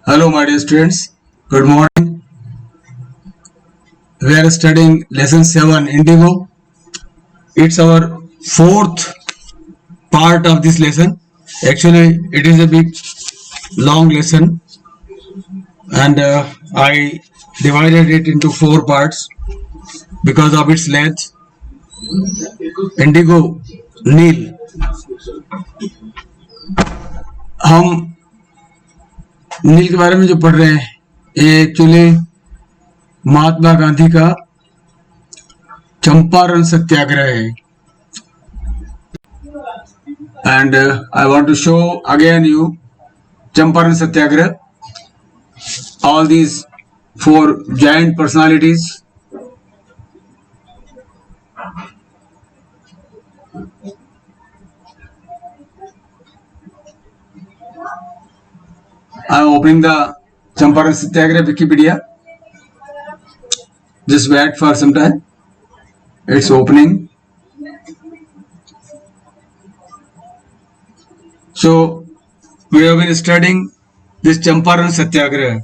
Hello, my dear students. Good morning. We are studying lesson 7 Indigo. It's our fourth part of this lesson. Actually, it is a big long lesson, and I divided it into 4 parts because of its length. Indigo, नील. हम नील के बारे में जो पढ़ रहे हैं ये actually Mahatma Gandhi का चंपारण सत्याग्रह है. And I want to show again you Champaran Satyagraha. All these 4 giant personalities. I am opening the Champaran Satyagraha Wikipedia. Just wait for some time. It's opening. So we have been studying this Champaran Satyagraha.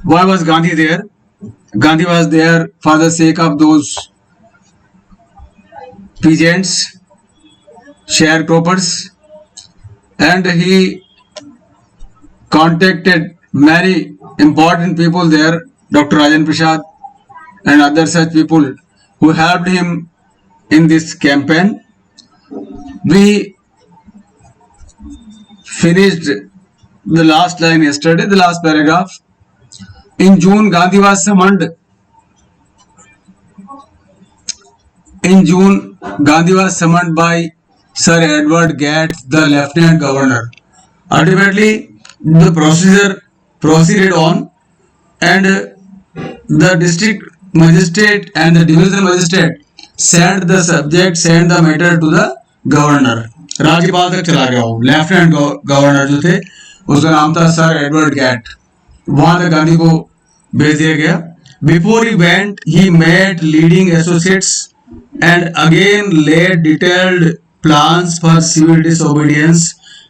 Why was Gandhi there? Gandhi was there for the sake of those peasants, sharecroppers, and he contacted many important people there, Dr. Rajendra Prasad and other such people who helped him in this campaign. We finished the last line yesterday, the last paragraph. In June, Gandhi was summoned. In June, Gandhi was summoned by Sir Edward Gates, the Lieutenant Governor. Ultimately, the procedure proceeded on, and the district magistrate and the divisional magistrate sent the matter to the governor. राज्यपाल तक चला गया वो. Lieutenant governor जो थे उसका नाम था सर एडवर्ड गैट. वहां तक गांधी को भेज दिया गया. Before he went, he met leading associates and again laid detailed plans for civil disobedience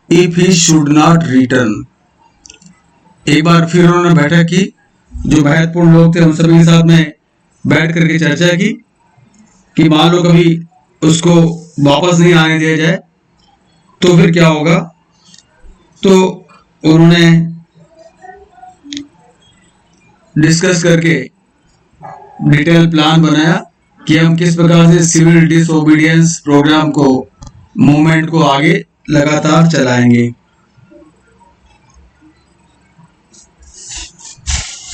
if he should not return. एक बार फिर उन्होंने बैठक की. जो महत्वपूर्ण लोग थे उन सभी के साथ में बैठ करके चर्चा की कि मान लो कभी उसको वापस नहीं आने दिया जाए तो फिर क्या होगा. तो उन्होंने डिस्कस करके डिटेल प्लान बनाया कि हम किस प्रकार से सिविल डिसओबीडियंस प्रोग्राम को, मूवमेंट को आगे लगातार चलाएंगे.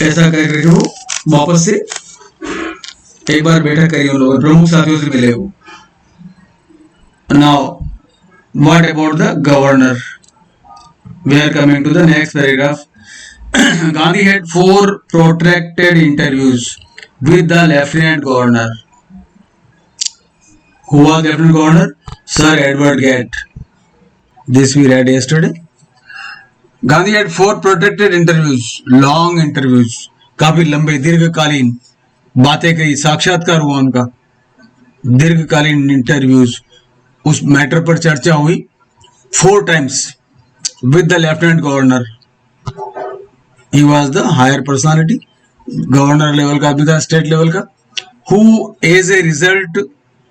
ऐसा करके वो वापस से एक बार बैठक करिए. उन लोगों प्रमुख साथियों से मिले वो. Now what about the governor? We are coming to the next paragraph. Gandhi had 4 protracted interviews with the Lieutenant Governor. Who was Lieutenant Governor? Sir Edward Gates. This we read yesterday. Gandhi had 4 protracted interviews, long interviews, काफी लंबे दीर्घकालीन बातें कही, साक्षात्कार हुआ उनका. दीर्घकालीन interviews, उस मैटर पर चर्चा हुई 4 times with the Lieutenant Governor. He was the higher personality, governor level का भी था, स्टेट लेवल का. Who as a result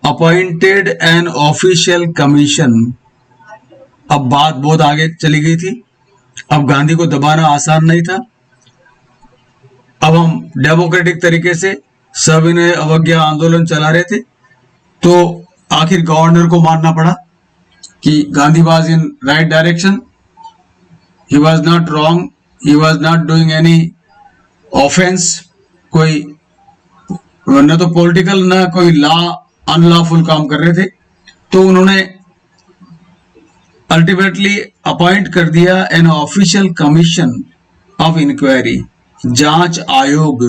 appointed an official commission. अब बात बहुत आगे चली गई थी. अब गांधी को दबाना आसान नहीं था. अब हम डेमोक्रेटिक तरीके से सविनय अवज्ञा आंदोलन चला रहे थे, तो आखिर गवर्नर को मानना पड़ा कि Gandhi was in right direction. He was not wrong, he was not doing any offence. कोई न तो पॉलिटिकल न कोई अनलॉफुल काम कर रहे थे. तो उन्होंने अल्टीमेटली अपॉइंट कर दिया an official commission of inquiry, जांच आयोग.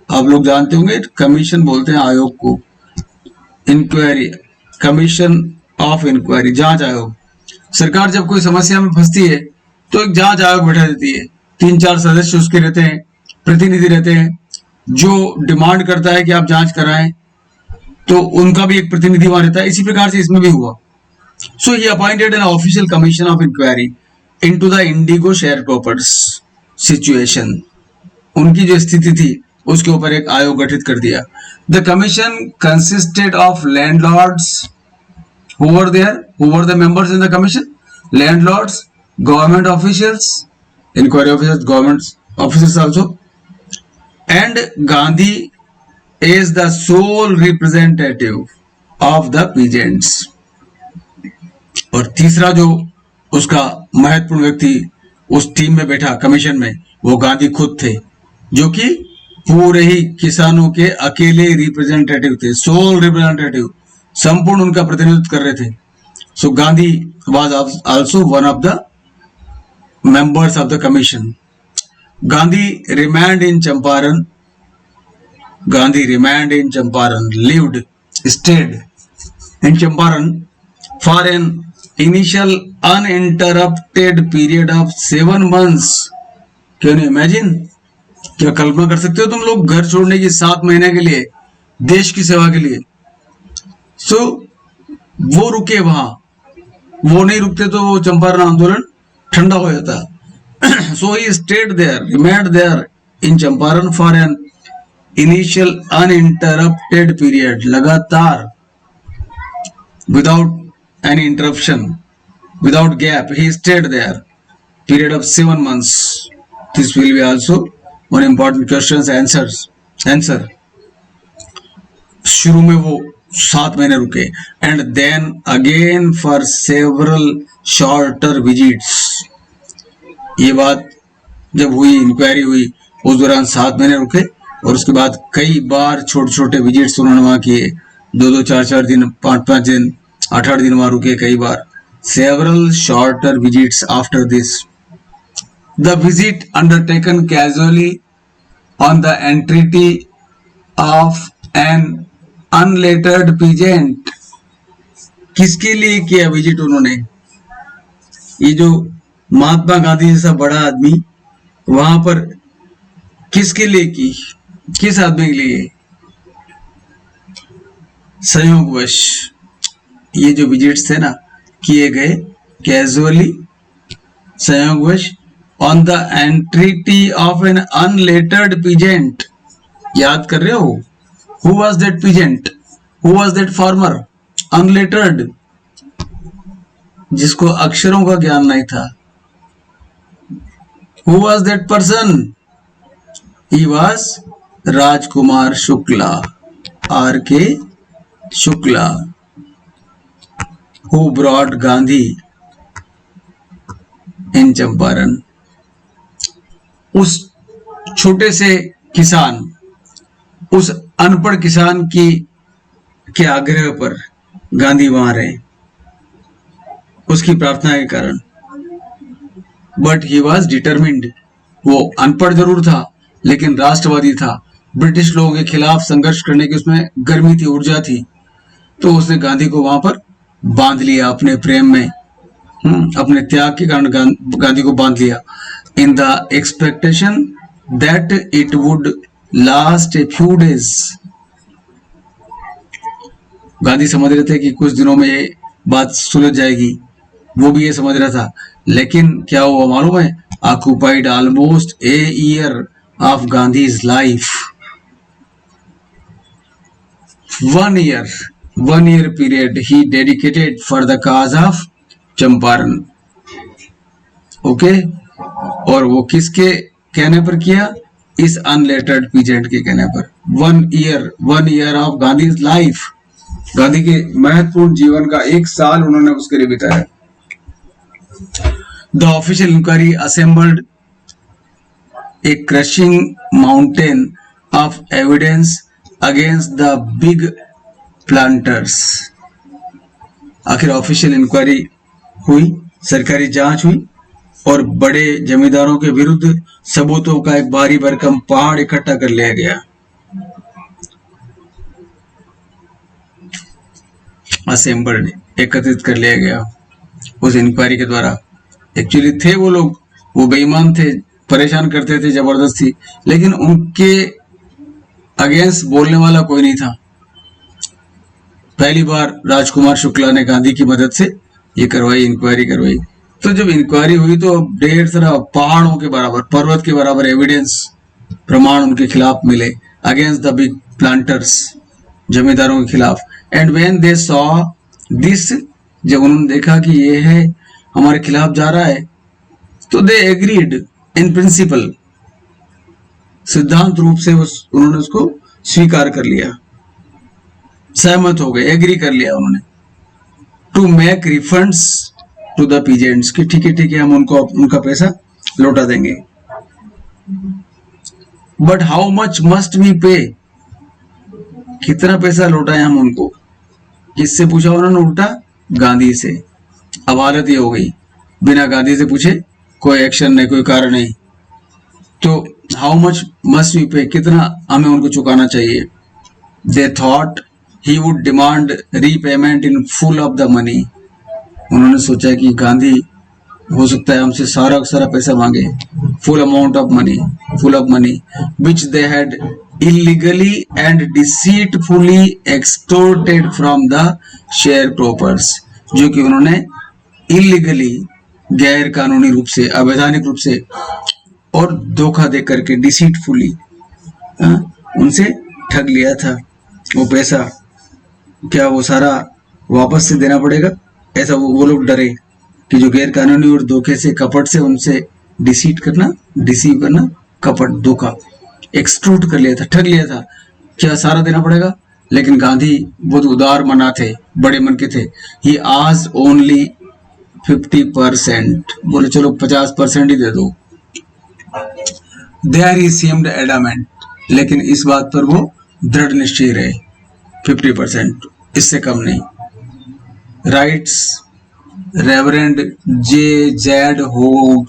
आप लोग जानते होंगे कमीशन बोलते हैं आयोग को. इंक्वायरी, कमीशन ऑफ इंक्वायरी, जांच आयोग. सरकार जब कोई समस्या में फंसती है तो एक जांच आयोग बैठा देती है. 3-4 सदस्य उसके रहते हैं, प्रतिनिधि रहते हैं. जो डिमांड करता है कि आप जांच कराएं तो उनका भी एक प्रतिनिधि वहां रहता है. इसी प्रकार से इसमें भी हुआ. So he appointed an official commission of inquiry into the Indigo sharecroppers situation. उनकी जो स्थिति थी उसके ऊपर एक आयोग गठित कर दिया. The commission consisted of landlords. Who were there? Who were the members in the commission? Landlords, government officials, inquiry officers, government officers also, and Gandhi is the sole representative of the peasants. और तीसरा जो उसका महत्वपूर्ण व्यक्ति उस team में बैठा commission में, वो गांधी खुद थे, जो कि पूरे ही किसानों के अकेले रिप्रेजेंटेटिव थे, सोल रिप्रेजेंटेटिव, संपूर्ण उनका प्रतिनिधित्व कर रहे थे. So Gandhi was also one of the members of the commission. Gandhi remained in Champaran. Gandhi remained in Champaran, stayed in Champaran for an initial uninterrupted period of 7 months. Can you imagine? क्या कल्पना कर सकते हो तुम लोग घर छोड़ने की 7 महीने के लिए देश की सेवा के लिए? सो वो रुके वहां, वो नहीं रुकते तो वो चंपारण आंदोलन ठंडा हो जाता. So he stayed there, remained there in Champaran for an initial uninterrupted period, लगातार, without any interruption, without gap, he stayed there, period of 7 months. This will be also one important questions answer. शुरू में वो 7 महीने रुके, and then again for several shorter visits. ये बात जब हुई, इंक्वायरी हुई, उस दौरान 7 महीने रुके और उसके बाद कई बार छोटे छोटे विजिट्स उन्होंने वहां किए, 2-2, 4-4 दिन, 5-5 दिन, 8-8 दिन वहां रुके कई बार. Several shorter visits after this. The visit undertaken casually on the entreaty of an unlettered peasant. किसके लिए किया विजिट उन्होंने? ये जो महात्मा गांधी जैसा बड़ा आदमी वहां पर किसके लिए की, किस आदमी के लिए? संयोगवश ये जो विजिट्स थे ना, किए गए कैजुअली, संयोगवश, on the entreaty of an unlettered peasant. याद कर रहे हो? Who was that peasant? Who was that farmer? Unlettered, जिसको अक्षरों का ज्ञान नहीं था. Who was that person? He was Rajkumar Shukla, R.K. Shukla, who brought Gandhi in Champaran. उस छोटे से किसान, उस अनपढ़ किसान की के आग्रह पर गांधी वहां रहे, उसकी प्रार्थना के कारण. But he was determined. वो अनपढ़ जरूर था लेकिन राष्ट्रवादी था, ब्रिटिश लोगों के खिलाफ संघर्ष करने की उसमें गर्मी थी, ऊर्जा थी. तो उसने गांधी को वहां पर बांध लिया अपने प्रेम में, अपने त्याग के कारण गांधी को बांध लिया. In the expectation that it would last a few days. Gandhi समझ रहे थे कि कुछ दिनों में ये बात सुलझ जाएगी, वो भी ये समझ रहा था. लेकिन क्या हुआ मालूम है? Occupied almost a year of Gandhi's life. 1 year period he dedicated for the cause of Champaran. Okay, और वो किसके कहने पर किया? इस अनलेटर्ड पीजेंट के कहने पर. 1 year of Gandhi's life. Gandhi के महत्वपूर्ण जीवन का 1 साल उन्होंने उसके लिए बिताया. The official inquiry assembled a crushing mountain of evidence against the big planters. आखिर ऑफिशियल इंक्वायरी हुई, सरकारी जांच हुई और बड़े जमींदारों के विरुद्ध सबूतों का एक भारी भरकम पहाड़ इकट्ठा कर लिया गया. असेंबल्ड, एकत्रित कर लिया गया उस इंक्वायरी के द्वारा. एक्चुअली थे वो लोग, वो बेईमान थे, परेशान करते थे जबरदस्ती, लेकिन उनके अगेंस्ट बोलने वाला कोई नहीं था. पहली बार राजकुमार शुक्ला ने गांधी की मदद से ये करवाई, इंक्वायरी करवाई। तो जब इंक्वायरी हुई तो ढेर सारा पहाड़ों के बराबर, पर्वत के बराबर एविडेंस, प्रमाण उनके खिलाफ मिले अगेंस्ट द बिग प्लांटर्स, जमींदारों के खिलाफ। And when they saw this, जब उन्होंने देखा कि ये है हमारे खिलाफ जा रहा है, तो दे एग्रीड इन प्रिंसिपल, सिद्धांत रूप से उन्होंने उसको स्वीकार कर लिया, सहमत हो गए, एग्री कर लिया उन्होंने, to make refunds to the peasants, कि ठीक है हम उनको उनका पैसा लौटा देंगे। But how much must we pay, कितना पैसा लौटाए हम उनको, किससे पूछा उन्होंने? उल्टा गांधी से। अब हालत ये हो गई, बिना गांधी से पूछे कोई एक्शन नहीं, कोई कारण नहीं। तो how much must we pay, कितना हमें उनको चुकाना चाहिए? They thought he would demand repayment in full of the money, उन्होंने सोचा कि गांधी हो सकता है हमसे सारा पैसा मांगे, full amount of money, full of money which they had illegally and deceitfully extorted from the sharecroppers, जो कि उन्होंने इलीगली, गैर कानूनी रूप से, अवैधानिक रूप से और धोखा दे करके, डिसीटफुली उनसे ठग लिया था वो पैसा। क्या वो सारा वापस से देना पड़ेगा? ऐसा वो लोग डरे कि जो गैर कानूनी और धोखे से, कपट से उनसे डिसीट करना, डिसीव करना, कपट, धोखा, एक्सट्रूट कर लिया था, ठग लिया था, क्या सारा देना पड़ेगा? लेकिन गांधी बहुत उदार मना थे, बड़े मन के थे। ही आज ओनली 50%, बोले चलो 50% ही दे दो। देयर ही सीम्ड एडामेंट, लेकिन इस बात पर वो दृढ़ निश्चय रहे, 50%, इससे कम नहीं। राइट्स रेवरेंड जे जेड होग,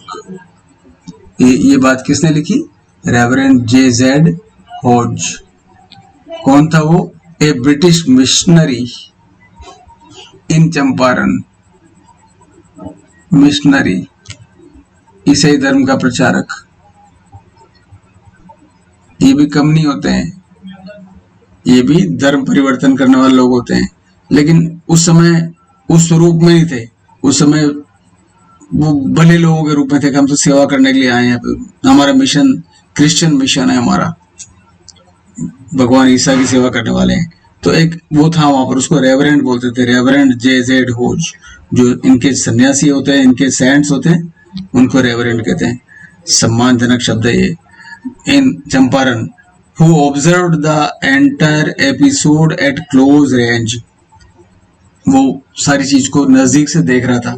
ये बात किसने लिखी? रेवरेंड जे जेड होज। कौन था वो? ए ब्रिटिश मिशनरी इन चंपारण, मिशनरी, ईसाई धर्म का प्रचारक। ये भी कम नहीं होते हैं, ये भी धर्म परिवर्तन करने वाले लोग होते हैं, लेकिन उस समय उस स्वरूप में नहीं थे। उस समय वो भले लोगों के रूप में थे कि हम तो सेवा करने के लिए आए हैं, हमारा मिशन क्रिश्चियन मिशन है, हमारा भगवान ईसा की सेवा करने वाले हैं। तो एक वो था वहां पर, उसको रेवरेंड बोलते थे, रेवरेंड जे जेड होज। जो इनके सन्यासी होते हैं, इनके सेंट्स होते हैं, उनको रेवरेंड कहते हैं, सम्मानजनक शब्द है ये। इन Champaran, who observed the entire episode at close range, वो सारी चीज को नजदीक से देख रहा था।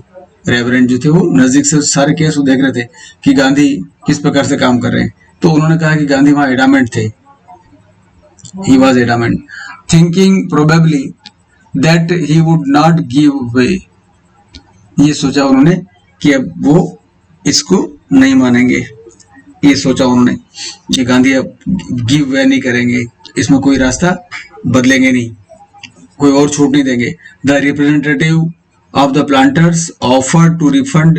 रेवरेंड जो थे वो नजदीक से सारे केस को देख रहे थे कि गांधी किस प्रकार से काम कर रहे हैं। तो उन्होंने कहा कि गांधी वहां एडामेंट थे, he was adamant, thinking probably that he would not give way, ये सोचा उन्होंने कि अब वो इसको नहीं मानेंगे, ये सोचा उन्होंने कि गांधी अब गिव वे नहीं करेंगे, इसमें कोई रास्ता बदलेंगे नहीं, कोई और छूट नहीं देंगे। The representative of the planters offer to refund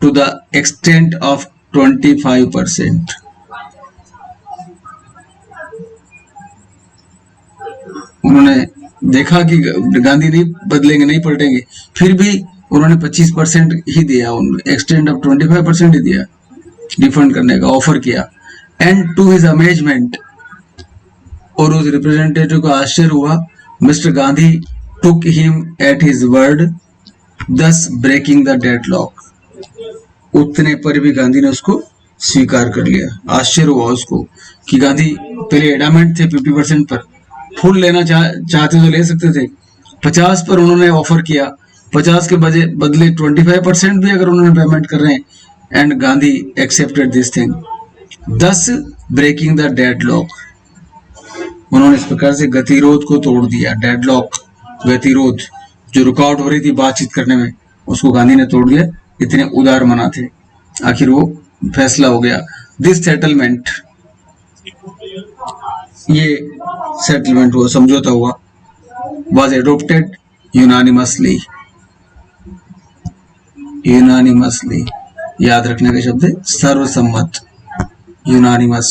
to the extent of 25%। उन्होंने देखा कि गांधी नहीं बदलेंगे, नहीं पलटेंगे, फिर भी उन्होंने 25% ही दिया, एक्सटेंट ऑफ 25% ही दिया, रिफंड करने का ऑफर किया। एंड टू हिज अमेजमेंट, और उस रिप्रेजेंटेटिव को आश्चर्य हुआ, mister Gandhi took him at his word, दस ब्रेकिंग द डेडलॉक। उतने पर भी गांधी ने उसको स्वीकार कर लिया। आश्चर्य हुआ उसको कि गांधी पहले एडामेंट थे 50% पर, फुल लेना चाहते तो ले सकते थे, 50 पर उन्होंने ऑफर किया, 50 के बदले 25% भी अगर उन्होंने पेमेंट कर रहे हैं। And Gandhi accepted this thing, दस ब्रेकिंग द डेडलॉक, उन्होंने इस प्रकार से गतिरोध को तोड़ दिया। डेडलॉक, गतिरोध, जो रुकावट हो रही थी बातचीत करने में, उसको गांधी ने तोड़ दिया। इतने उदार मना थे, आखिर वो फैसला हो गया। दिस सेटलमेंट, ये सेटलमेंट हुआ, समझौता हुआ, was adopted unanimously, unanimously, याद रखने का शब्द है सर्वसम्मत, यूनानिमस।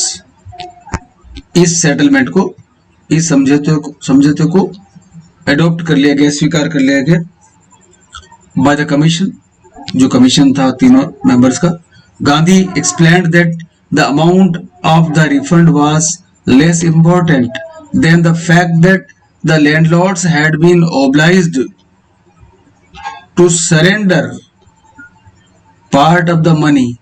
इस सेटलमेंट को, इस समझौते को एडॉप्ट कर लिया गया, स्वीकार कर लिया गया बाय द कमीशन, जो कमीशन था तीनों मेंबर्स का, Gandhi explained that the amount of the refund was less important than the fact that the landlords had been obliged to surrender part of the money.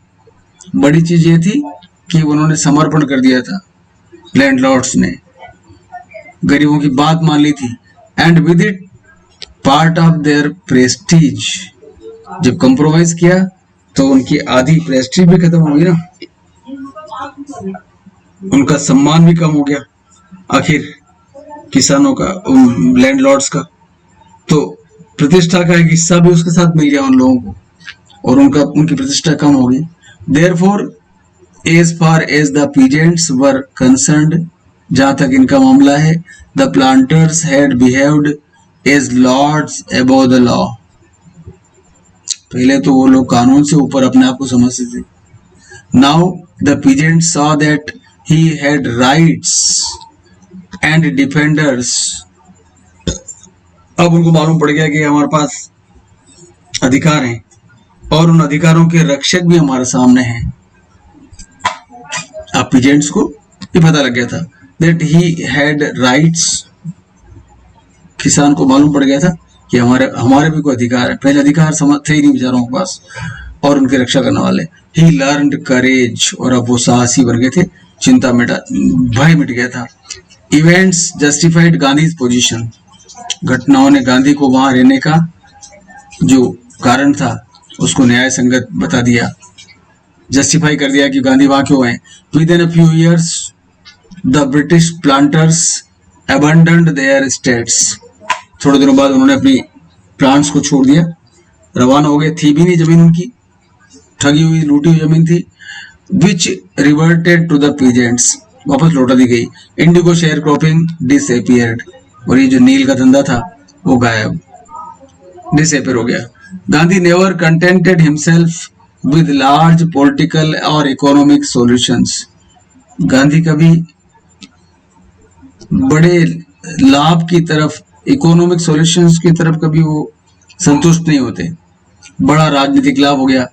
बड़ी चीज ये थी कि उन्होंने समर्पण कर दिया था, लैंडलॉर्ड्स ने गरीबों की बात मान ली थी, and with it part of their Prestige. जब कंप्रोमाइज किया तो उनकी आधी प्रेस्टीज भी खत्म हो गई ना, उनका सम्मान भी कम हो गया आखिर किसानों का, लैंडलॉर्ड्स का, तो प्रतिष्ठा का एक हिस्सा भी उसके साथ मिल गया उन लोगों को, और उनकी प्रतिष्ठा कम हो गई। Therefore as far as the peasants were concerned, जहां तक इनका मामला है, the planters had behaved as lords above the law. पहले तो वो लोग कानून से ऊपर अपने आप को समझते थे। Now the peasants saw that he had rights and defenders. अब उनको मालूम पड़ गया कि हमारे पास अधिकार हैं और उन अधिकारों के रक्षक भी हमारे सामने हैं। अब पीजेंट्स को ये पता लग गया था दैट ही हैड राइट्स, किसान को मालूम पड़ गया था कि हमारे भी कोई अधिकार है। पहले अधिकार थे ही नहीं बेचारों के पास, और उनकी रक्षा करने वाले। ही लर्नड करेज, और अब वो साहसी बन गए थे, चिंता मिटा, भय मिट गया था। इवेंट्स जस्टिफाइड गांधीज पोजीशन, घटनाओं ने गांधी को वहां रहने का जो कारण था उसको न्याय संगत बता दिया, जस्टिफाई कर दिया कि गांधी वहां क्यों है। Within a few years the British planters abandoned their estates. थोड़े दिनों बाद उन्होंने अपनी प्लांट्स को छोड़ दिया, रवाना हो गए। थी भी नहीं जमीन उनकी, ठगी हुई लूटी हुई जमीन थी। विच रिवर्टेड टू द पीजेंट्स, वापस लौटा दी गई। इंडिगो शेयर क्रॉपिंग डिसअपीयर्ड, और ये जो नील का धंधा था वो गायब, डिसअपीयर हो गया। Gandhi never contented himself with large political और इकोनॉमिक सॉल्यूशंस। गांधी कभी बड़े लाभ की तरफ, इकोनॉमिक सॉल्यूशंस की तरफ कभी वो संतुष्ट नहीं होते। बड़ा राजनीतिक लाभ हो गया,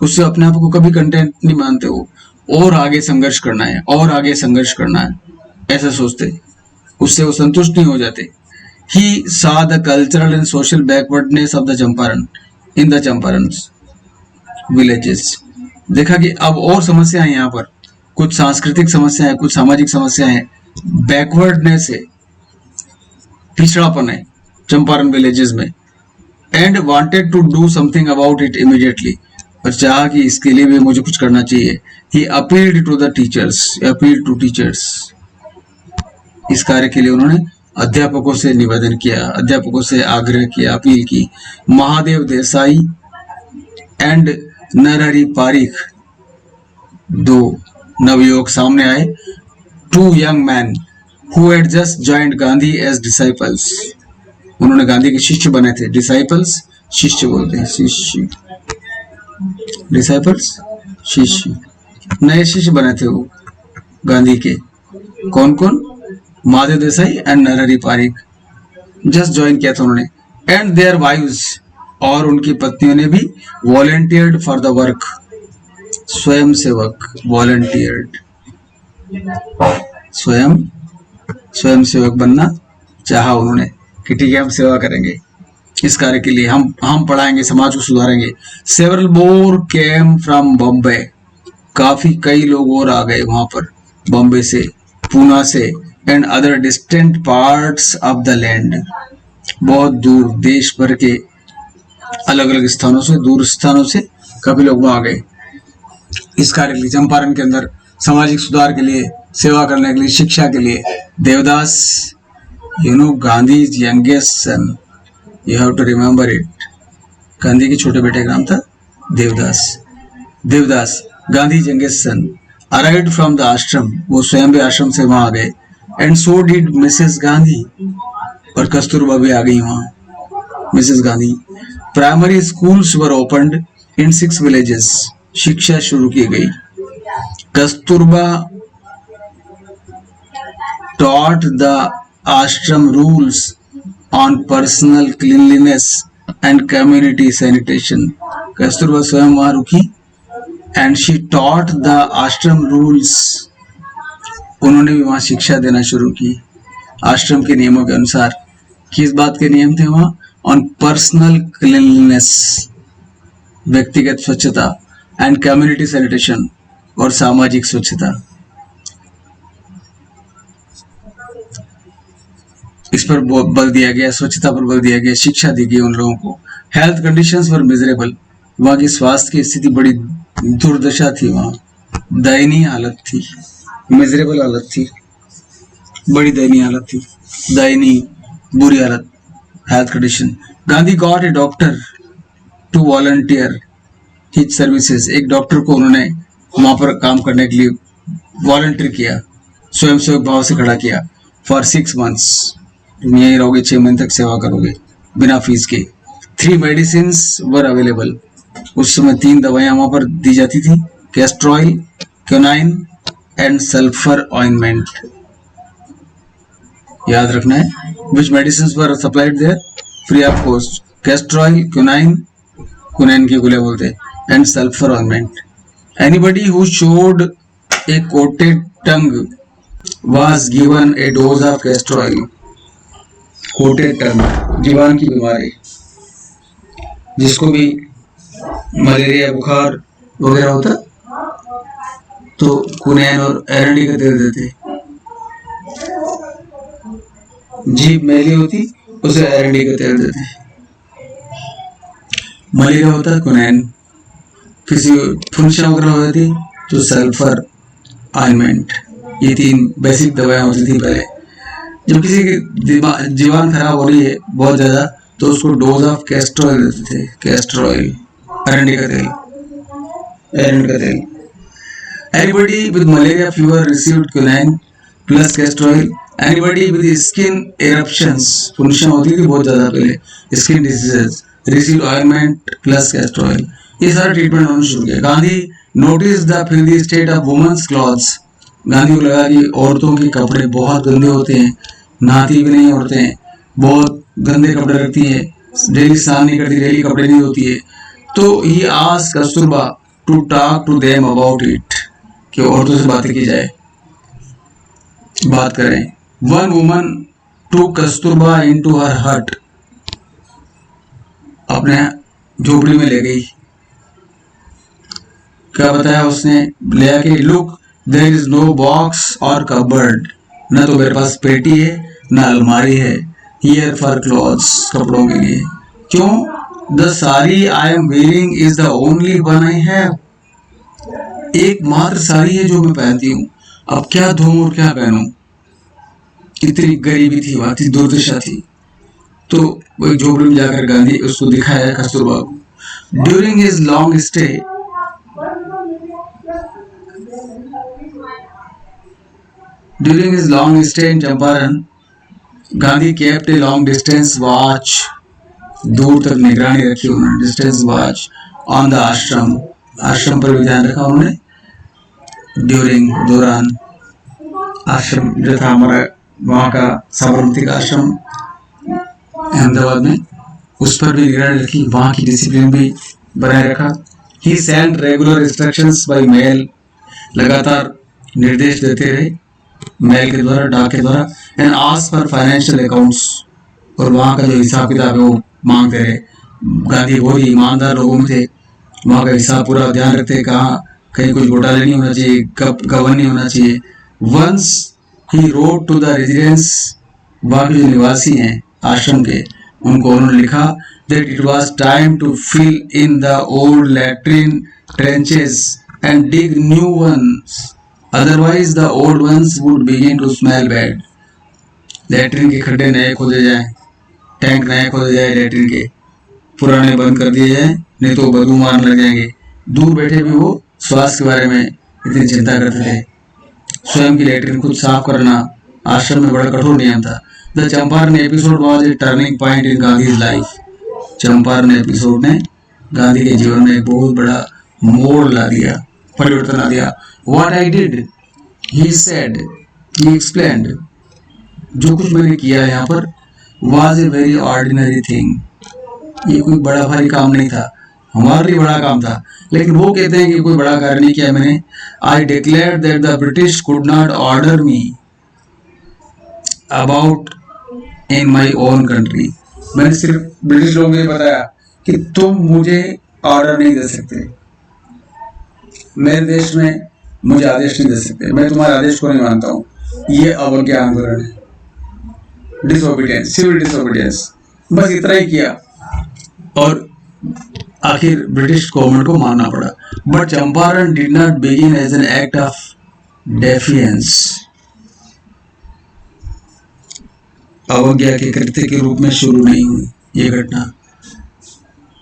उससे अपने आप को कभी कंटेंट नहीं मानते वो, और आगे संघर्ष करना है, और आगे संघर्ष करना है, ऐसा सोचते, उससे वो संतुष्ट नहीं हो जाते। He saw the cultural and social backwardness of the Champaran in the Champaran villages। देखा कि अब और समस्या है यहाँ पर, कुछ सांस्कृतिक समस्या है, कुछ सामाजिक समस्या है, बैकवर्डनेस है, पिछड़ापन है चंपारण विलेजेस में। And wanted to do something about it immediately, और चाहा कि इसके लिए भी मुझे कुछ करना चाहिए। He appealed to the teachers, appealed to teachers। इस कार्य के लिए उन्होंने अध्यापकों से निवेदन किया, अध्यापकों से आग्रह किया, अपील की। महादेव देसाई एंड नरहरि पारिख, दो नवयुवक सामने आए। Two young men who had just joined Gandhi as disciples, उन्होंने गांधी के शिष्य बने थे। डिसाइपल्स शिष्य बोलते हैं, शिष्य, डिसाइपल्स शिष्य, नए शिष्य बने थे वो गांधी के। कौन कौन? Mahadev Desai and Narhari Parikh, just join किया था उन्होंने। एंड देयर वाइव्स, और उनकी पत्नियों ने भी वॉलंटियर्ड फॉर द वर्क, स्वयं सेवक, वॉलंटियर्ड, स्वयं सेवक बनना चाहा उन्होंने कि ठीक है हम सेवा करेंगे इस कार्य के लिए, हम पढ़ाएंगे, समाज को सुधारेंगे। Several more came from Bombay, काफी कई लोग और आ गए वहां पर, बॉम्बे से, पूना से, and other distant parts of the land, बहुत दूर देश भर के अलग अलग स्थानों से, दूर स्थानों से काफी लोग वहां आ गए इस कार्य के लिए, चंपारण के अंदर सामाजिक सुधार के लिए, सेवा करने के लिए, शिक्षा के लिए। Devdas, you know Gandhi youngest son, you have to remember it, Gandhi के छोटे बेटे का नाम था Devdas. Devdas Gandhi youngest son arrived from the ashram, वो स्वयं भी आश्रम से वहां आ गए। And so did Mrs Gandhi, और कस्तूरबा भी आ गई वहां, Mrs Gandhi. Primary schools were opened in 6 villages, शिक्षा शुरू की गई। Kasturba taught the ashram rules on personal cleanliness and community sanitation. Kasturba स्वयं वहां रुकी and she taught the ashram rules. उन्होंने भी वहां शिक्षा देना शुरू की आश्रम के नियमों के अनुसार। किस बात के नियम थे वहां? ऑन पर्सनल क्लीनलीनेस, व्यक्तिगत स्वच्छता, एंड कम्युनिटी सैनिटेशन, और सामाजिक स्वच्छता। इस पर बल दिया गया, स्वच्छता पर बल दिया गया, शिक्षा दी गई उन लोगों को। हेल्थ कंडीशंस वर मिजरेबल, वहां की स्वास्थ्य की स्थिति बड़ी दुर्दशा थी, वहां दयनीय हालत थी, मिजरेबल हालत थी, बड़ी दयनीय हालत थी, दयनीय बुरी हालत, health condition. Gandhi got a doctor to volunteer his services, एक डॉक्टर को उन्होंने वहां पर काम करने के लिए वॉलंटियर किया, स्वयं सेवक भाव से खड़ा किया। फॉर 6 months, तुम यहीं रहोगे, 6 महीने तक सेवा करोगे बिना फीस के। 3 medicines वर अवेलेबल, उस समय 3 दवाइयां वहां पर दी जाती थी, castor oil, quinine and sulphur ointment. याद रखना है, which medicine were supplied there free of cost, castor oil, quinine की गोलियां बोलते हैं, and sulphur ointment. Anybody who showed a coated tongue was given a dose of castor oil. Coated tongue, जीवान की बीमारी, जिसको भी मलेरिया, बुखार वगैरह होता तो क्विनाइन और एरंडी का तेल देते। जीभ मैली होती उसे एरंडी का तेल देते। मलेरिया होता क्विनाइन, किसी फुंसियां वगैरह हो जाती तो सल्फर ऑइंटमेंट। ये 3 बेसिक दवाएं होती थी पहले। जब किसी की जीवान खराब हो रही है बहुत ज्यादा तो उसको डोज ऑफ कैस्टर ऑयल देते थे, कैस्टर ऑयल, एरंडी का तेल, एरंड का तेल। Anybody with malaria fever received quinine plus castor oil. Anybody with skin eruptions, फुंसियां होती थी बहुत ज्यादा पहले, skin diseases, received ointment plus castor oil. ये सारा ट्रीटमेंट होना शुरू किया। Gandhi notice the filthy state of women's clothes, Gandhi को लगा कि औरतों के कपड़े बहुत गंदे होते हैं, नहाती भी नहीं औरतें, बहुत गंदे कपड़े रखती हैं, डेली स्नान नहीं करती, डेली कपड़े नहीं धोती है। तो he asked Kasturba to talk to them about it, कि औरतों से बातें की जाए, बात करें। One woman to Kasturba into her hut, अपने झोपड़ी में ले गई। क्या बताया उसने? ले आके, look there is no box और कबर्ड, न तो मेरे पास पेटी है न अलमारी है, हियर फॉर क्लॉथ्स, कपड़ों के लिए। क्यों? The sari I am wearing is the only one I have, एकमात्र साड़ी है जो मैं पहनती हूँ, अब क्या धोऊं और क्या पहनूं। इतनी गरीबी थी, वहां थी, दुर्दशा थी। तो वो झोपड़ी में जाकर गांधी उसको दिखाया कस्तूरबा को। During his long stay, During his long stay in Champaran, Gandhi kept a long distance watch, दूर तक निगरानी रखी उन्होंने, डिस्टेंस वॉच ऑन द आश्रम, आश्रम पर भी ध्यान रखा उन्होंने। ड्यूरिंग, दौरान, आश्रम जो था हमारा वहाँ का साबरमती का आश्रम अहमदाबाद में, उस पर भी निगरानी रखी, वहाँ की डिसिप्लिन भी बनाए रखा। He sent regular instructions by mail, लगातार निर्देश देते रहे मेल के द्वारा, डाक के द्वारा। And ask for financial accounts, और वहाँ का जो हिसाब किताब है वो मांगते रहे। गांधी बहुत ही ईमानदार लोगों में थे, वहाँ का हिसाब पूरा ध्यान रखते, कहाँ कहीं कुछ घोटाले नहीं होना चाहिए, गबन नहीं होना चाहिए। Once he rode to the residence, वहाँ के जो निवासी हैं आश्रम के, उनको उन्होंने लिखा that it was time to fill in the old latrine trenches and dig new ones, otherwise the old ones would begin to smell bad. Latrine के खड्डे नए खोदे जाएं, टैंक नए खोदे जाए, लैट्रिन के पुराने बंद कर दिए जाएं, नहीं तो बदबू मारने लग जाएंगे। दूर बैठे भी वो स्वास्थ्य के बारे में इतनी चिंता करते थे। स्वयं की लैट्रिन खुद साफ करना आश्रम में बड़ा कठोर नियम था। The Champaran episode was a turning point in Gandhi's life, Champaran episode ने गांधी के जीवन में एक बहुत बड़ा मोड़ ला दिया, परिवर्तन ला दिया। What I did, he said, he explained, जो कुछ मैंने किया यहाँ पर was a very ordinary thing, ये कोई बड़ा भारी काम नहीं था, हमारे लिए बड़ा काम था, लेकिन वो कहते हैं कि कोई बड़ा कार्य नहीं किया मैंने। I declare that the British could not order me about in my own country. मैंने सिर्फ ब्रिटिश लोगों को ये बताया कि तुम मुझे ऑर्डर नहीं दे सकते, मेरे देश में मुझे आदेश नहीं दे सकते, मैं तुम्हारे आदेश को नहीं मानता हूँ। ये अवज्ञा आंदोलन है, डिसोबीडियंस, सिविल डिसोबीडियंस, बस इतना ही किया और आखिर ब्रिटिश गवर्नमेंट को मानना पड़ा। But Champaran did not begin as an act of defiance, अवज्ञा के कृत्य के रूप में शुरू नहीं हुई ये घटना।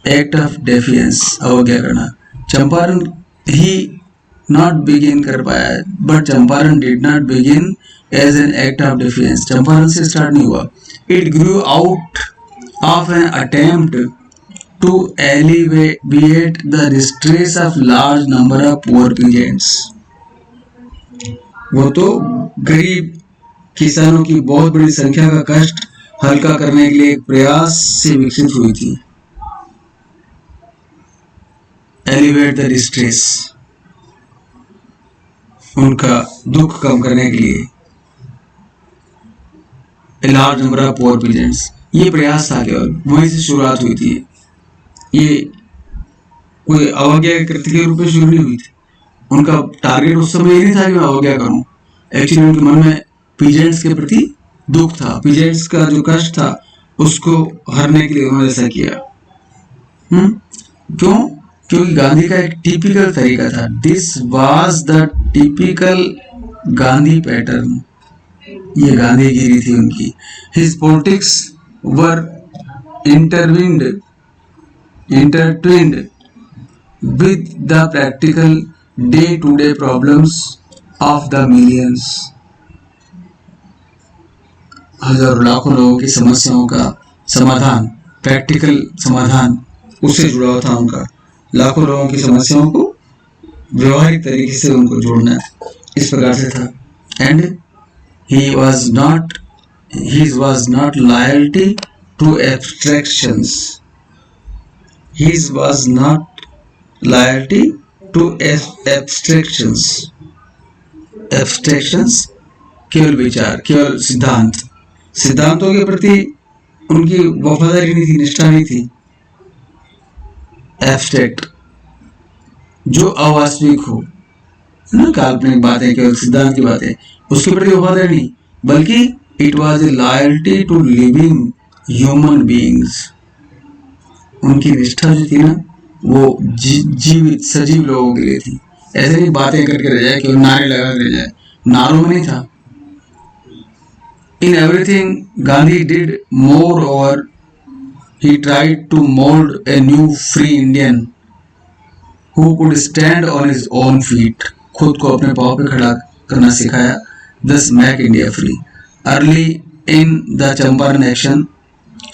एक्ट ऑफ डेफियंस, अवज्ञा करना, चंपारण ही नॉट बिगिन कर पाया, but Champaran did not begin as an act of defiance, Champaran से स्टार्ट नहीं हुआ। It grew out of an attempt to alleviate the distress of large number of poor peasants। वो तो गरीब किसानों की बहुत बड़ी संख्या का कष्ट हल्का करने के लिए एक प्रयास से विकसित हुई थी। एलिवेट द डिस्ट्रेस, उनका दुख कम करने के लिए। A large number of poor peasants, ये प्रयास था केवल, वहीं से शुरुआत हुई थी। ये कोई अवज्ञा के कृत्य के रूप में शुरू नहीं हुई थी। उनका टारगेट उस समय ये नहीं था कि मैं अवज्ञा करूं, एक्चुअली उनके मन में पीजेंट्स के प्रति दुख था, पीजेंट्स का जो कष्ट था उसको हरने के लिए उन्होंने ऐसा किया। क्यों? क्योंकि गांधी का एक टिपिकल तरीका था, this was the typical Gandhi pattern, ये गांधीगिरी थी उनकी। His politics were intertwined with the practical day-to-day problems of the millions। हजारों लाखों लोगों की समस्याओं का समाधान, प्रैक्टिकल समाधान उससे जुड़ा हुआ था उनका। लाखों लोगों की समस्याओं को व्यवहारिक तरीके से उनको जोड़ना इस प्रकार से था। And he was not loyalty to abstractions, his was not loyalty to abstractions, abstractions केवल विचार, केवल सिद्धांत, सिद्धांतों के प्रति उनकी वफादारी नहीं थी, निष्ठा नहीं थी। एब्स्ट्रैक्ट, जो अवास्तविक हो ना, काल्पनिक बातें, केवल सिद्धांत की बातें, उसके प्रति वफादारी नहीं, बल्कि it was a loyalty to living human beings. उनकी निष्ठा जो थी ना वो जीवित सजीव लोगों के लिए थी। ऐसे नहीं बातें करके रह जाए, केवल नारे लगा कर रह जाए, नारों में नहीं था। In everything Gandhi did moreover, he tried to mould a new free Indian who could stand on his own feet, खुद को अपने पांव पे खड़ा करना सिखाया, thus make India free. Early in the Champaran action,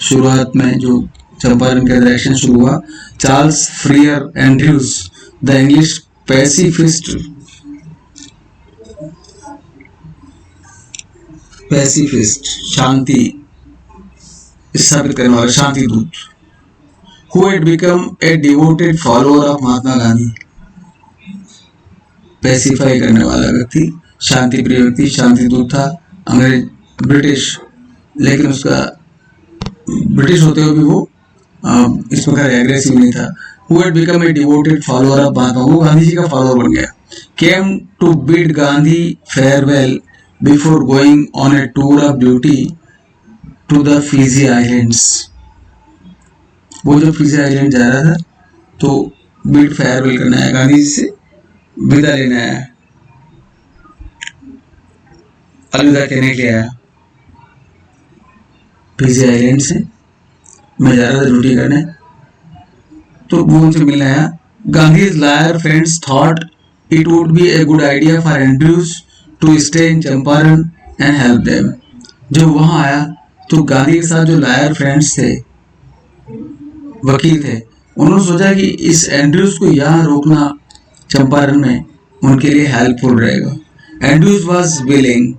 शुरुआत में जो चंपारण का डायरेक्शन शुरू हुआ, Charles Freer Andrews the English pacifist, शांति स्थापित करने वाला, शांति दूत, who had become a devoted follower of Mahatma Gandhi, pacify करने वाला व्यक्ति, शांति प्रिय व्यक्ति, शांति दूत था। अंग्रेज, ब्रिटिश, लेकिन उसका ब्रिटिश होते हुए भी वो इस प्रकार एग्रेसिव नहीं था। Who had become a devoted follower of महात्मा, वो गांधी जी का फॉलोअर बन गया। Came to bid Gandhi farewell before going on a tour of duty to the Fiji Islands। वो जब फिजी आइलैंड जा रहा था तो बिड फेयरवेल करना है, गांधी जी से विदा लेना है, अलविदा कहने के लिए आया। फिजी आइलैंड से मैं जा रहा था ड्यूटी करने, तो वो उनसे मिलने आया। Gandhi's lawyer friends thought it would be a good idea for Andrews to stay in Champaran and help them। जब वहां आया तो गांधी के साथ जो लॉयर फ्रेंड्स थे, वकील थे, उन्होंने सोचा कि इस एंड्रयूज को यहाँ रोकना चंपारण में उनके लिए हेल्पफुल रहेगा। Andrews was willing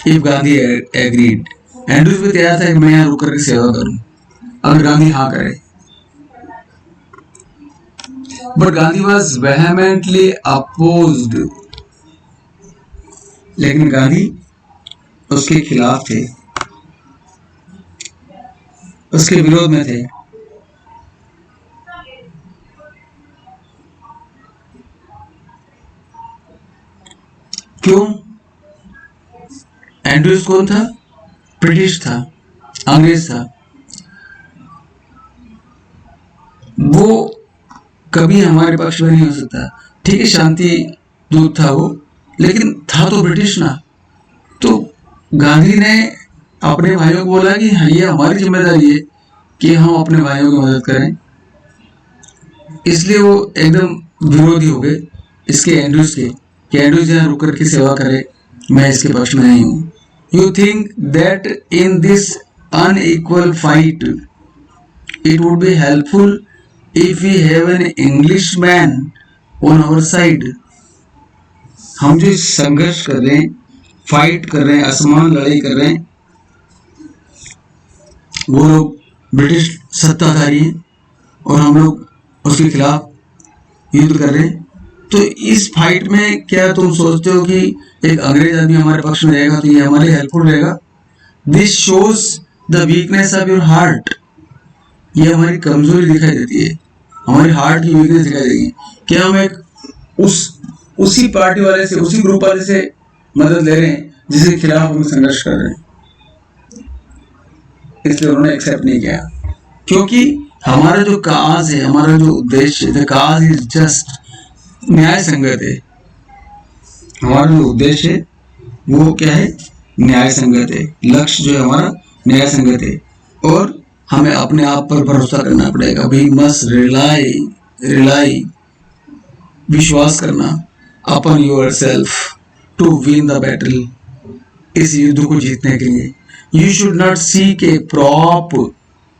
if Gandhi agreed, Andrews भी तैयार था कि मैं यहाँ रुक करके सेवा करूं अगर गांधी हाँ करे। बट गांधी वॉज वेहेमेंटली अपोज्ड, लेकिन गांधी उसके खिलाफ थे, उसके विरोध में थे। क्यों? एंड्रूज कौन था? ब्रिटिश था, अंग्रेज था। वो कभी हमारे पक्ष में नहीं हो सकता। ठीक है, शांति दूत था वो, लेकिन था तो ब्रिटिश ना। तो गांधी ने अपने भाइयों को बोला कि हाँ, ये हमारी जिम्मेदारी है कि हम अपने भाइयों की मदद करें। इसलिए वो एकदम विरोधी हो गए इसके एंड्रूज के, कि एंड्रूज यहाँ रुक करके सेवा करे, मैं इसके पक्ष में नहीं हूँ। You think that in this unequal fight it would be helpful if we have an English man on our side. हम जो संघर्ष कर रहे हैं, फाइट कर रहे हैं, असमान लड़ाई कर रहे हैं, वो लोग ब्रिटिश सत्ताधारी हैं और हम लोग उसके खिलाफ युद्ध कर रहे हैं। तो इस फाइट में क्या तुम सोचते हो कि एक अंग्रेज आदमी हमारे पक्ष में रहेगा तो ये हमारे हेल्पफुल रहेगा? This shows the weakness of your heart. ये हमारी कमजोरी दिखाई देती है, हमारी हार्ट की वीकनेस दिखाई देगी। क्या हम एक उसी पार्टी वाले से, उसी ग्रुप वाले से मदद ले रहे हैं जिसके खिलाफ हम संघर्ष कर रहे हैं? इसलिए उन्होंने एक्सेप्ट नहीं किया, क्योंकि हमारा जो काज है, हमारा जो उद्देश्य, द काज इज जस्ट, न्याय संगत है। हमारा जो उद्देश्य है वो क्या है? न्याय संगत है। लक्ष्य जो है हमारा न्याय संगत है, और हमें अपने आप पर भरोसा करना पड़ेगा। वी मस्ट रिलाई, विश्वास करना upon yourself to win the battle, इस युद्ध को जीतने के लिए। You should not seek a prop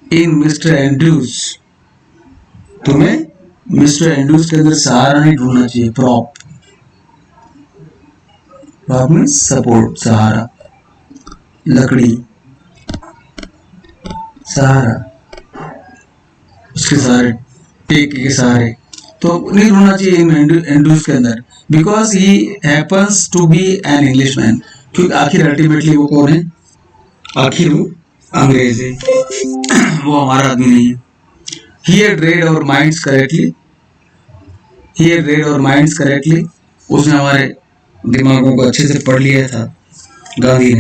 in Mr Andrews. तुम्हें मिस्टर एंड्रूज के अंदर सहारा नहीं ढूंढना चाहिए। प्रॉप मीन्स सपोर्ट, सहारा, लकड़ी, सहारा, उसके सहारे, टेक के सहारे तो नहीं ढूंढना चाहिए एंड्रूज के अंदर, because he happens to be an English man. क्योंकि आखिर अल्टीमेटली वो कौन है? आखिर वो अंग्रेज है, वो हमारा आदमी नहीं है। He had read our minds correctly. उसने हमारे दिमागों को अच्छे से पढ़ लिया था। गांधी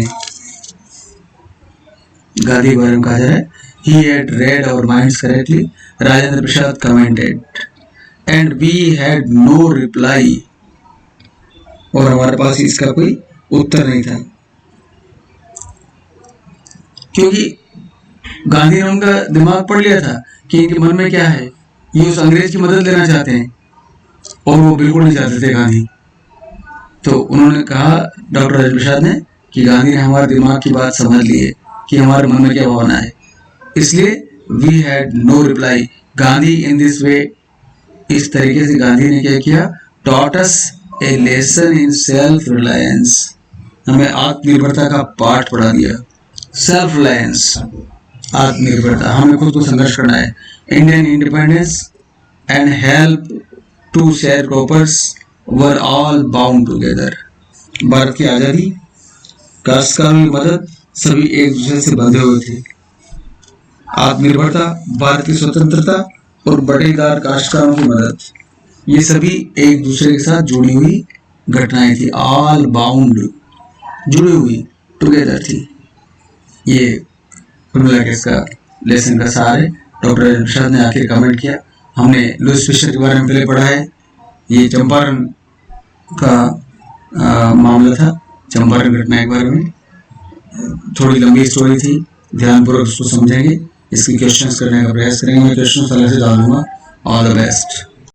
के बारे में कहा जा रहा है, He had read our minds correctly. Rajendra Prasad commented, and we had no reply. और हमारे पास इसका कोई उत्तर नहीं था, क्योंकि गांधी ने उनका दिमाग पढ़ लिया था कि इनके मन में क्या है। ये उस अंग्रेज की मदद लेना चाहते हैं और वो बिल्कुल नहीं चाहते थे गांधी। तो उन्होंने कहा, डॉक्टर राजेंद्र प्रसाद ने, कि गांधी ने हमारे दिमाग की बात समझ ली है कि हमारे मन में क्या भावना है, इसलिए we had no reply. Gandhi in this way, इस तरीके से गांधी ने क्या किया? Taught us a lesson in self reliance. हमें आत्मनिर्भरता का पाठ पढ़ा दिया। सेल्फ रिलायंस, आत्मनिर्भरता, हमें खुद को संघर्ष करना है। Indian independence and help to share croppers were all bound together. Bharat की आजादी, काश्तकारों की मदद, सभी एक दूसरे से बंधे हुए थे। आत्मनिर्भरता, भारत की स्वतंत्रता और बटेदार काश्तकारों की मदद, ये सभी एक दूसरे के साथ जुड़ी हुई घटनाएं थी। ऑल बाउंड, जुड़ी हुई, टुगेदर थी। ये कुल मिला के इसका लेसन का सार है। डॉक्टर राजेंद्र प्रसाद ने आखिर कमेंट किया, हमने लुईस फिशर के बारे में पहले पढ़ा है। ये चंपारण का मामला था, चंपारण घटना के बारे में। थोड़ी लंबी स्टोरी थी, ध्यानपूर्वक उसको समझेंगे। इसके क्वेश्चंस करने का प्रयास करेंगे। मैं क्वेश्चन अलग से डालूंगा। All the best.